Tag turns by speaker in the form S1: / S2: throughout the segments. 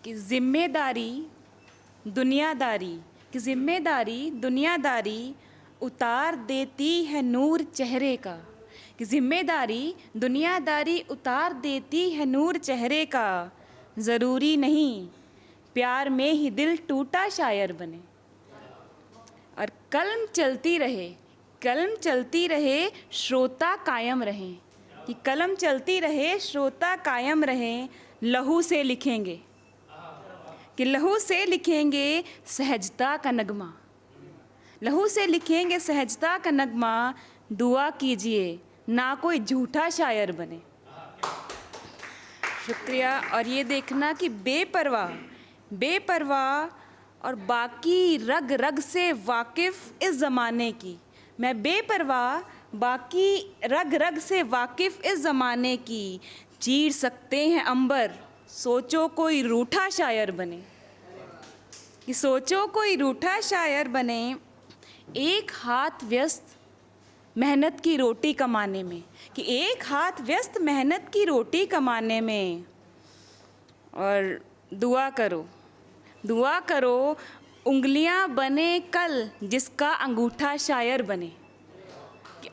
S1: कि जिम्मेदारी दुनियादारी उतार देती है नूर चेहरे का। कि जिम्मेदारी दुनियादारी उतार देती है नूर चेहरे का। ज़रूरी नहीं प्यार में ही दिल टूटा शायर बने। और कलम चलती रहे श्रोता कायम रहें। कि कलम चलती रहे श्रोता कायम रहें। लहू से लिखेंगे कि लहू से लिखेंगे सहजता का नगमा। लहू से लिखेंगे सहजता का नगमा। दुआ कीजिए ना कोई झूठा शायर बने। शुक्रिया। और ये देखना कि बेपरवाह और बाकी रग रग से वाकिफ़ इस ज़माने की। मैं बेपरवाह बाकी रग रग से वाकिफ़ इस ज़माने की। चीर सकते हैं अंबर सोचो कोई रूठा शायर बने। कि सोचो कोई रूठा शायर बने। एक हाथ व्यस्त मेहनत की रोटी कमाने में। कि एक हाथ व्यस्त मेहनत की रोटी कमाने में। और दुआ करो उंगलियां बने कल जिसका अंगूठा शायर बने। कि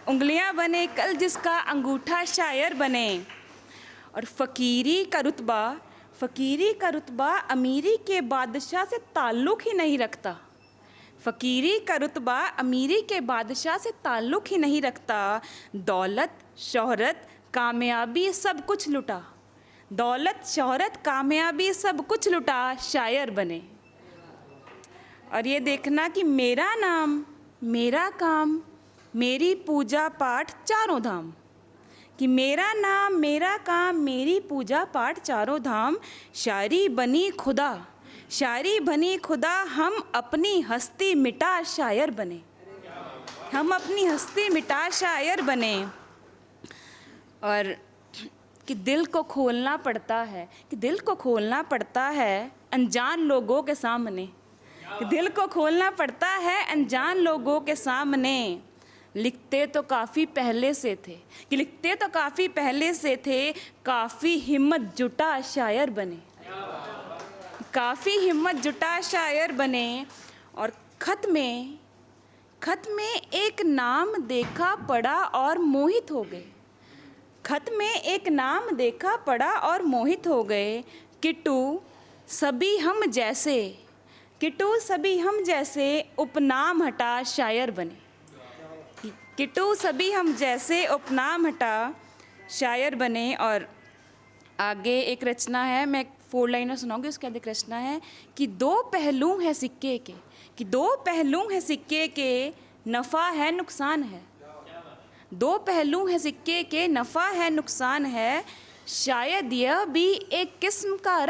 S1: उंगलियां बने कल जिसका अंगूठा शायर बने। और फ़कीरी का रुतबा अमीरी के बादशाह से ताल्लुक़ ही नहीं रखता। फ़कीरी का रुतबा अमीरी के बादशाह से ताल्लुक़ ही नहीं रखता। दौलत शोहरत कामयाबी सब कुछ लुटा। दौलत शोहरत कामयाबी सब कुछ लुटा शायर बने। और ये देखना कि मेरा नाम मेरा काम मेरी पूजा पाठ चारों धाम। कि मेरा नाम मेरा काम मेरी पूजा पाठ चारों धाम। शायरी बनी खुदा हम अपनी हस्ती मिटा शायर बने। हम अपनी हस्ती मिटा शायर बने। और कि दिल को खोलना पड़ता है अनजान लोगों के सामने। कि दिल को खोलना पड़ता है अनजान लोगों के सामने। लिखते तो काफ़ी पहले से थे काफ़ी हिम्मत जुटा शायर बने। और खत में एक नाम देखा पढ़ा और मोहित हो गए। किट्टू सभी हम जैसे उपनाम हटा शायर बने। और आगे एक रचना है, मैं 4 लाइनर सुनाऊंगी, उसके बाद एक रचना है कि दो पहलू हैं सिक्के के नफ़ा है नुकसान है। दो पहलू हैं सिक्के के नफ़ा है नुकसान है। शायद यह भी एक किस्म का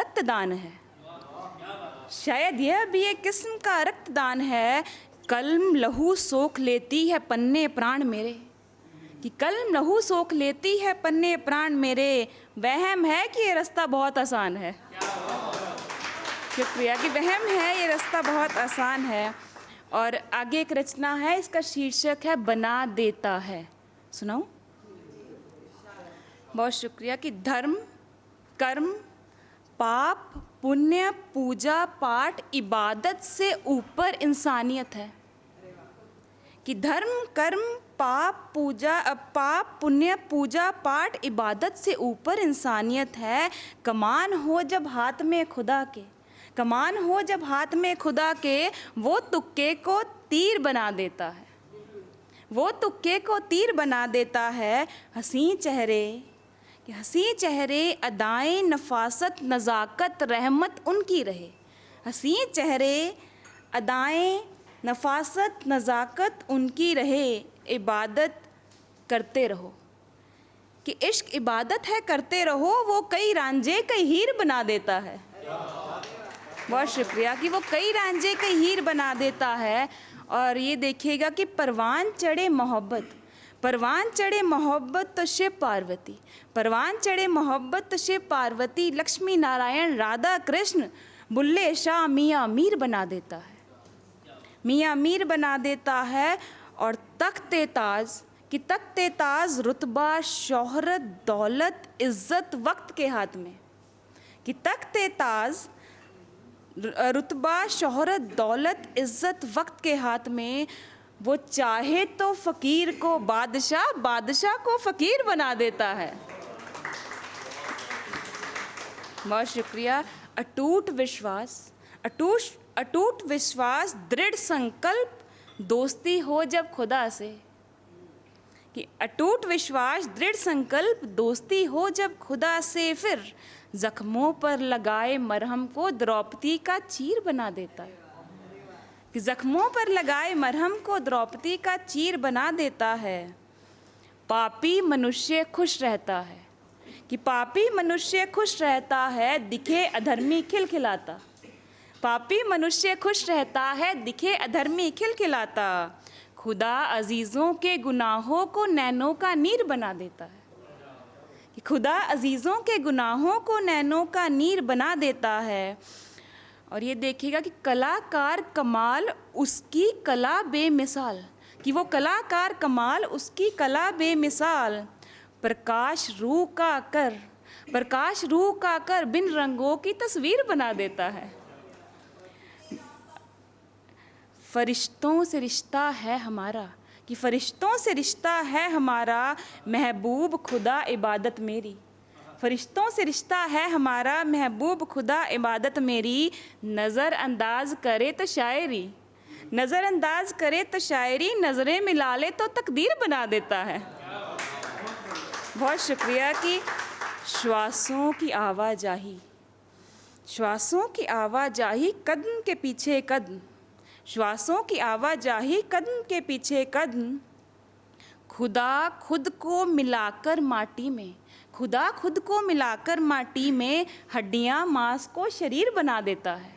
S1: रक्तदान है। कलम लहू सोख लेती है पन्ने प्राण मेरे। कि कलम लहू सोख लेती है पन्ने प्राण मेरे। वहम है कि ये रास्ता बहुत आसान है। शुक्रिया। कि वहम है ये रास्ता बहुत आसान है। और आगे एक रचना है, इसका शीर्षक है बना देता है। सुनाऊं? बहुत शुक्रिया। कि धर्म कर्म पाप पुण्य पूजा पाठ इबादत से ऊपर इंसानियत है। कि धर्म कर्म पाप पुण्य पूजा पाठ इबादत से ऊपर इंसानियत है। कमान हो जब हाथ में खुदा के वो तुक्के को तीर बना देता है। हंसी चेहरे अदाएं नफासत नज़ाकत रहमत उनकी रहे। हंसी चेहरे अदाएं नफासत नज़ाकत उनकी रहे। इबादत करते रहो। कि इश्क इबादत है करते रहो। वो कई रांझे कई हीर बना देता है। बहुत शुक्रिया। कि वो कई रांझे कई हीर बना देता है। और ये देखिएगा कि परवान चढ़े मोहब्बत तो शिव पार्वती लक्ष्मी नारायण राधा कृष्ण बुल्ले शाह मियाँ मीर बना देता है। और तख्ते ताज रुतबा शोहरत दौलत इज़्ज़त वक्त के हाथ में। कि तख्ते ताज, रुतबा, शोहरत, दौलत, इज़्ज़त वक्त के हाथ में, वो चाहे तो फ़कीर को बादशाह, बादशाह को फ़कीर बना देता है। बहुत शुक्रिया। अटूट विश्वास, दृढ़ संकल्प, दोस्ती हो जब खुदा से, कि अटूट विश्वास, दृढ़ संकल्प, दोस्ती हो जब खुदा से, फिर जख्मों पर लगाए मरहम को द्रौपदी का चीर बना देता है। कि जख्मों पर लगाए मरहम को द्रौपदी का चीर बना देता है। पापी मनुष्य खुश रहता है, कि पापी मनुष्य खुश रहता है, दिखे अधर्मी खिलखिलाता। पापी मनुष्य खुश रहता है, दिखे अधर्मी खिलखिलाता। खुदा अजीज़ों के गुनाहों को नैनों का नीर बना देता है। कि खुदा अजीज़ों के गुनाहों को नैनों का नीर बना देता है। और ये देखिएगा कि कलाकार कमाल, उसकी कला बेमिसाल, कि वो कलाकार कमाल, उसकी कला बेमिसाल। प्रकाश रूह का कर बिन रंगों की तस्वीर बना देता है। फरिश्तों से रिश्ता है हमारा, कि फरिश्तों से रिश्ता है हमारा, महबूब खुदा इबादत मेरी। फरिश्तों से रिश्ता है हमारा, महबूब खुदा इबादत मेरी। नज़रअंदाज करे तो शायरी, नज़रअंदाज करे तो शायरी, नज़रें मिला ले तो तकदीर बना देता है। बहुत शुक्रिया। कि श्वासों की आवाजाही, श्वासों की आवाजाही, कदम के पीछे कदम, श्वासों की आवाजाही, कदम के पीछे कदम। खुदा खुद को मिलाकर माटी में, खुदा खुद को मिलाकर माटी में, हड्डियाँ मांस को शरीर बना देता है।